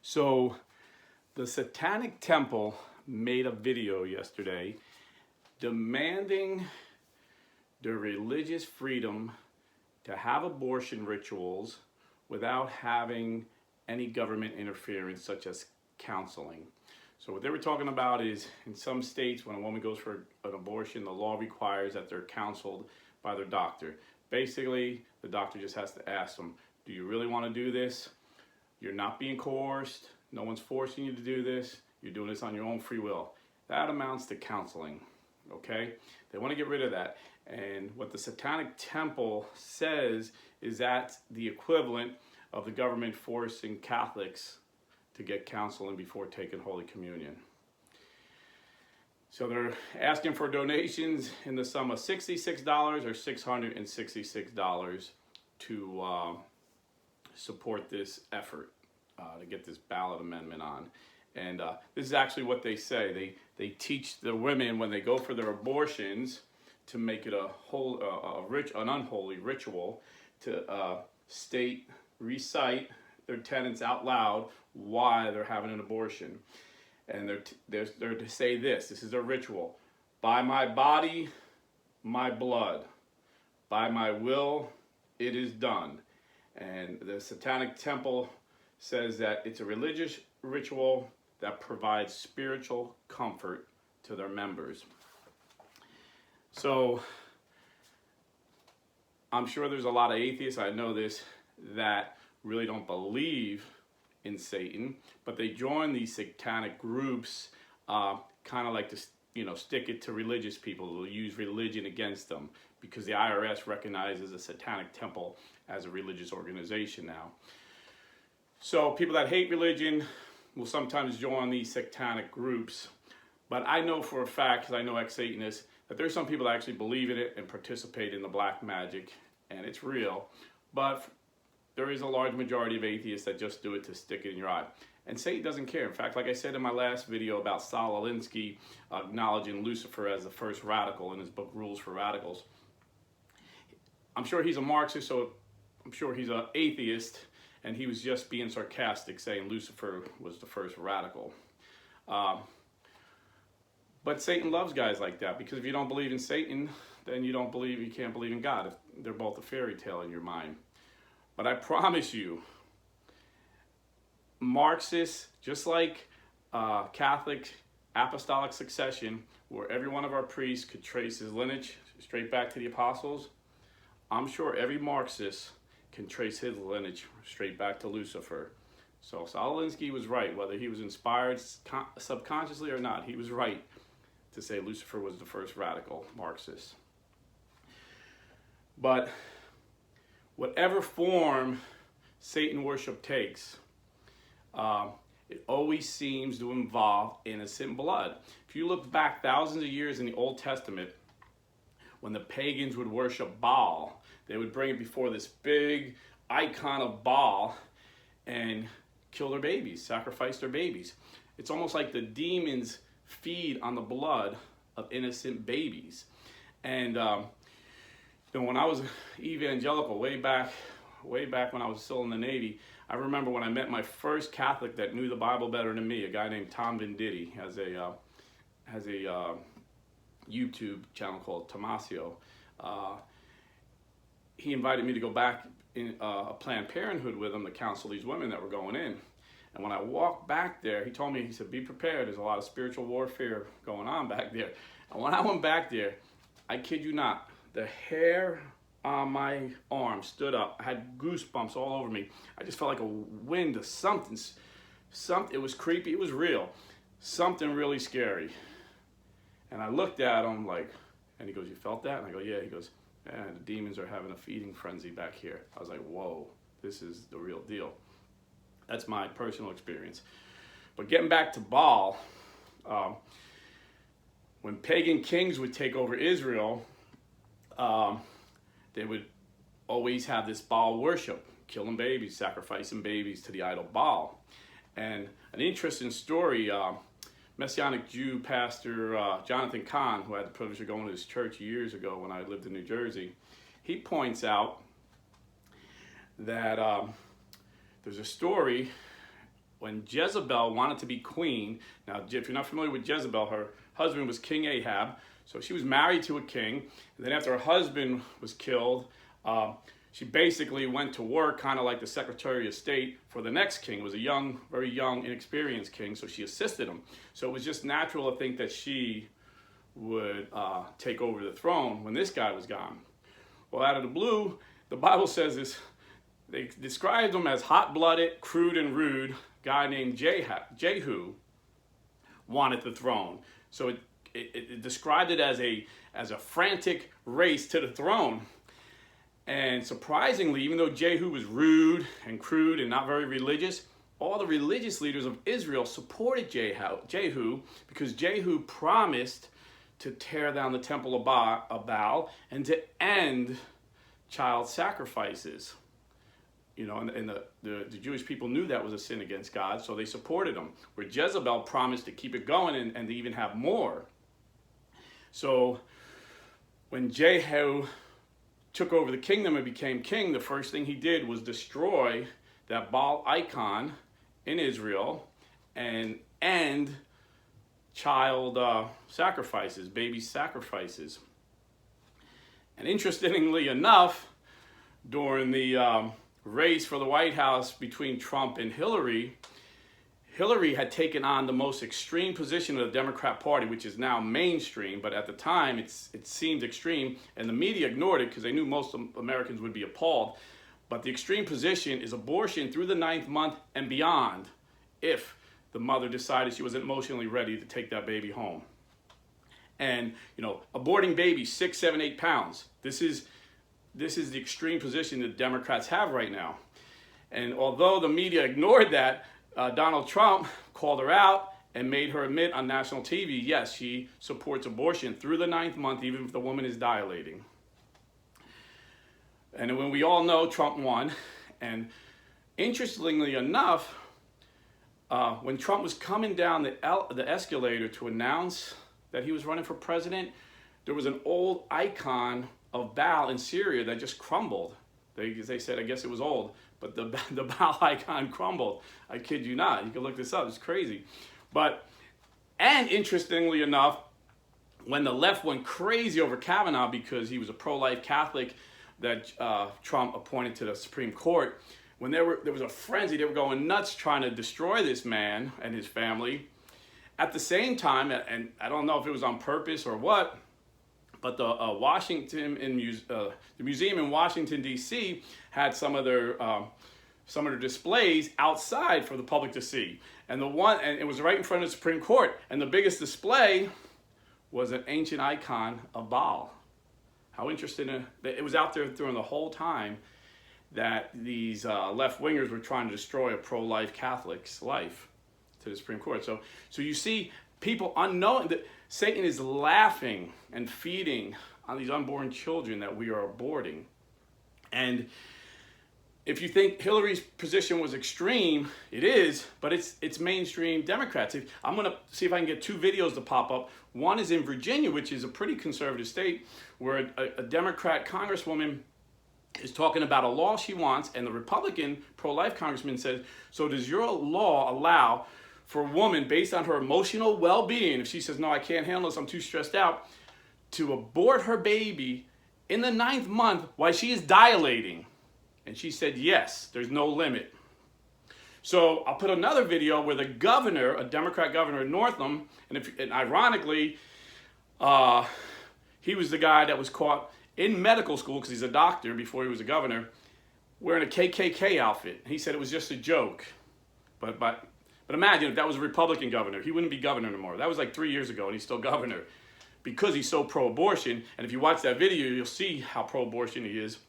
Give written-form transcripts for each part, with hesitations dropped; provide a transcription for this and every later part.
So the Satanic Temple made a video yesterday demanding the religious freedom to have abortion rituals without having any government interference such as counseling. So what they were talking about is in some states when a woman goes for an abortion, the law requires that they're counseled by their doctor. Basically, the doctor just has to ask them, do you really want to do this? You're not being coerced. No one's forcing you to do this. You're doing this on your own free will. That amounts to counseling, okay? They want to get rid of that. And what the Satanic Temple says is that's the equivalent of the government forcing Catholics to get counseling before taking Holy Communion. So they're asking for donations in the sum of $66 or $666 to support this effort to get this ballot amendment on. And this is actually what they say. They teach the women when they go for their abortions to make it an unholy ritual to recite their tenets out loud why they're having an abortion. And they're to say this is a ritual. By my body, my blood. By my will, it is done. And the Satanic Temple says that it's a religious ritual that provides spiritual comfort to their members. So I'm sure there's a lot of atheists, I know this, that really don't believe in Satan, but they join these satanic groups kind of like to stick it to religious people. They'll use religion against them because the IRS recognizes the Satanic Temple as a religious organization now. So people that hate religion will sometimes join these satanic groups. But I know for a fact, because I know ex-Satanists, that there's some people that actually believe in it and participate in the black magic, and it's real. But there is a large majority of atheists that just do it to stick it in your eye. And Satan doesn't care. In fact, like I said in my last video about Saul Alinsky acknowledging Lucifer as the first radical in his book, Rules for Radicals, I'm sure he's a Marxist, so I'm sure he's an atheist, and he was just being sarcastic saying Lucifer was the first radical. But Satan loves guys like that, because if you don't believe in Satan, then you can't believe in God. They're both a fairy tale in your mind. But I promise you, Marxists, just like Catholic apostolic succession, where every one of our priests could trace his lineage straight back to the apostles, I'm sure every Marxist can trace his lineage straight back to Lucifer. So Saul Alinsky was right, whether he was inspired subconsciously or not, he was right to say Lucifer was the first radical Marxist. But whatever form Satan worship takes, it always seems to involve innocent blood. If you look back thousands of years in the Old Testament, when the pagans would worship Baal, they would bring it before this big icon of Baal and kill their babies, sacrifice their babies. It's almost like the demons feed on the blood of innocent babies. And when I was evangelical, way back when I was still in the Navy, I remember when I met my first Catholic that knew the Bible better than me, a guy named Tom Venditti, has a YouTube channel called Tomasio. He invited me to go back in a Planned Parenthood with him to counsel these women that were going in. And when I walked back there, he told me, he said, be prepared, there's a lot of spiritual warfare going on back there. And when I went back there, I kid you not, the hair on my arm stood up. I had goosebumps all over me. I just felt like a wind of something. It was creepy, it was real. Something really scary. And I looked at him like, and he goes, you felt that? And I go, yeah. He goes, yeah, the demons are having a feeding frenzy back here. I was like, whoa, this is the real deal. That's my personal experience. But getting back to Baal, when pagan kings would take over Israel, they would always have this Baal worship, killing babies, sacrificing babies to the idol Baal. And an interesting story, Messianic Jew pastor Jonathan Kahn, who had the privilege of going to his church years ago when I lived in New Jersey, he points out that there's a story when Jezebel wanted to be queen. Now, if you're not familiar with Jezebel, her husband was King Ahab. So she was married to a king. And then after her husband was killed, she basically went to work kind of like the Secretary of State for the next king. It was a young, very young, inexperienced king, so she assisted him. So it was just natural to think that she would take over the throne when this guy was gone. Well, out of the blue, the Bible says this. They described him as hot-blooded, crude, and rude. A guy named Jehu wanted the throne. So it described it as a frantic race to the throne. And surprisingly, even though Jehu was rude and crude and not very religious, all the religious leaders of Israel supported Jehu because Jehu promised to tear down the temple of Baal and to end child sacrifices. You know, and the Jewish people knew that was a sin against God, so they supported him. Where Jezebel promised to keep it going and to even have more. So when Jehu took over the kingdom and became king, the first thing he did was destroy that Baal icon in Israel and end child sacrifices, baby sacrifices. And interestingly enough, during the race for the White House between Trump and Hillary, Hillary had taken on the most extreme position of the Democrat Party, which is now mainstream, but at the time it seemed extreme, and the media ignored it because they knew most Americans would be appalled. But the extreme position is abortion through the 9th month and beyond, if the mother decided she wasn't emotionally ready to take that baby home. And, you know, aborting babies 6, 7, 8 pounds. This is the extreme position that Democrats have right now. And although the media ignored that, Donald Trump called her out and made her admit on national TV, yes, she supports abortion through the 9th month, even if the woman is dilating. And when we all know Trump won, and interestingly enough, when Trump was coming down the escalator to announce that he was running for president, there was an old icon of Baal in Syria that just crumbled. They said, I guess it was old, but the Baal icon crumbled. I kid you not. You can look this up. It's crazy. And interestingly enough, when the left went crazy over Kavanaugh because he was a pro-life Catholic that Trump appointed to the Supreme Court, when there was a frenzy, they were going nuts trying to destroy this man and his family. At the same time, and I don't know if it was on purpose or what, but the museum in Washington D.C. had some of their displays outside for the public to see, and it was right in front of the Supreme Court. And the biggest display was an ancient icon of Baal. How interesting! It was out there during the whole time that these left-wingers were trying to destroy a pro-life Catholic's life to the Supreme Court. So you see people unknowing that Satan is laughing and feeding on these unborn children that we are aborting. And if you think Hillary's position was extreme, it is, but it's mainstream Democrats. I'm going to see if I can get 2 videos to pop up. One is in Virginia, which is a pretty conservative state, where a Democrat congresswoman is talking about a law she wants, and the Republican pro-life congressman says, so does your law allow for a woman, based on her emotional well-being, if she says, no, I can't handle this, I'm too stressed out, to abort her baby in the 9th month while she is dilating? And she said, yes, there's no limit. So I'll put another video where the governor, a Democrat governor in Northam, and ironically, he was the guy that was caught in medical school, because he's a doctor before he was a governor, wearing a KKK outfit. He said it was just a joke. But imagine if that was a Republican governor. He wouldn't be governor anymore. That was like 3 years ago, and he's still governor because he's so pro-abortion. And if you watch that video, you'll see how pro-abortion he is.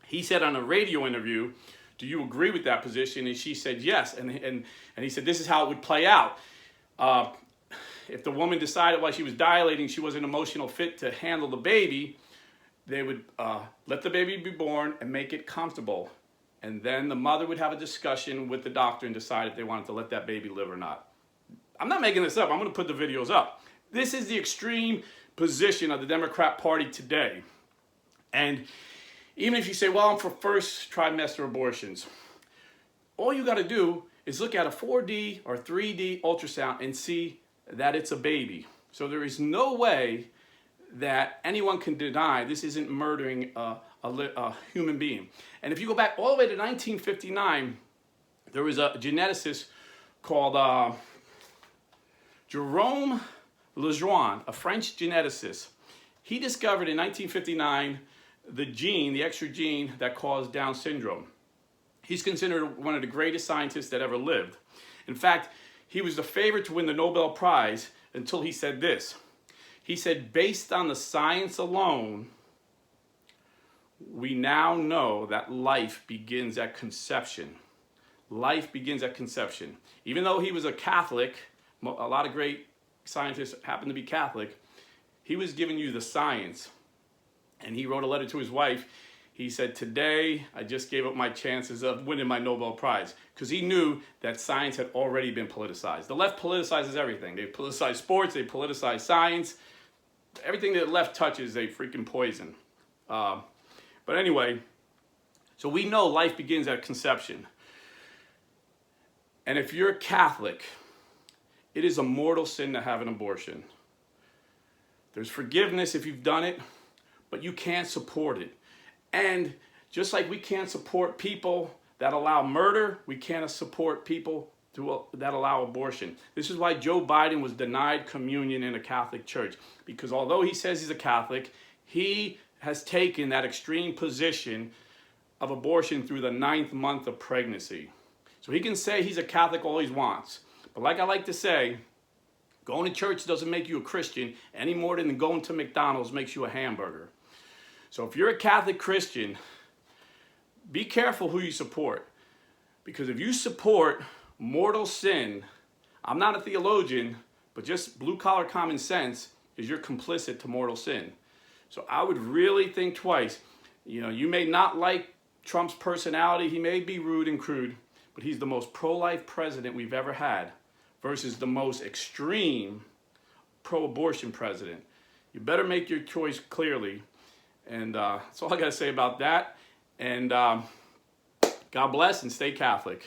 He said on a radio interview, do you agree with that position? And she said yes. And he said this is how it would play out. If the woman decided while she was dilating she wasn't emotional fit to handle the baby, they would let the baby be born and make it comfortable. And then the mother would have a discussion with the doctor and decide if they wanted to let that baby live or not. I'm not making this up. I'm going to put the videos up. This is the extreme position of the Democrat Party today. And even if you say, well, I'm for first trimester abortions, all you got to do is look at a 4D or 3D ultrasound and see that it's a baby. So there is no way that anyone can deny this isn't murdering a human being. And if you go back all the way to 1959, there was a geneticist called Jerome Lejeune, a French geneticist. He discovered in 1959 the gene, the extra gene that caused Down syndrome. He's considered one of the greatest scientists that ever lived. In fact, he was the favorite to win the Nobel Prize until he said this. He said, based on the science alone, we now know that life begins at conception. Life begins at conception. Even though he was a Catholic, a lot of great scientists happen to be Catholic, he was giving you the science. And he wrote a letter to his wife. He said, today I just gave up my chances of winning my Nobel Prize, because he knew that science had already been politicized. The left politicizes everything. They politicize sports, they politicize science. Everything that the left touches, they freaking poison. But anyway, so we know life begins at conception. And if you're a Catholic, it is a mortal sin to have an abortion. There's forgiveness if you've done it, but you can't support it. And just like we can't support people that allow murder, we can't support people that allow abortion. This is why Joe Biden was denied communion in a Catholic church. Because although he says he's a Catholic, he has taken that extreme position of abortion through the 9th month of pregnancy. So he can say he's a Catholic all he wants. But like I like to say, going to church doesn't make you a Christian any more than going to McDonald's makes you a hamburger. So if you're a Catholic Christian, be careful who you support. Because if you support mortal sin, I'm not a theologian, but just blue-collar common sense is you're complicit to mortal sin. So I would really think twice. You know, you may not like Trump's personality. He may be rude and crude, but he's the most pro-life president we've ever had versus the most extreme pro-abortion president. You better make your choice clearly. And that's all I got to say about that. And God bless and stay Catholic.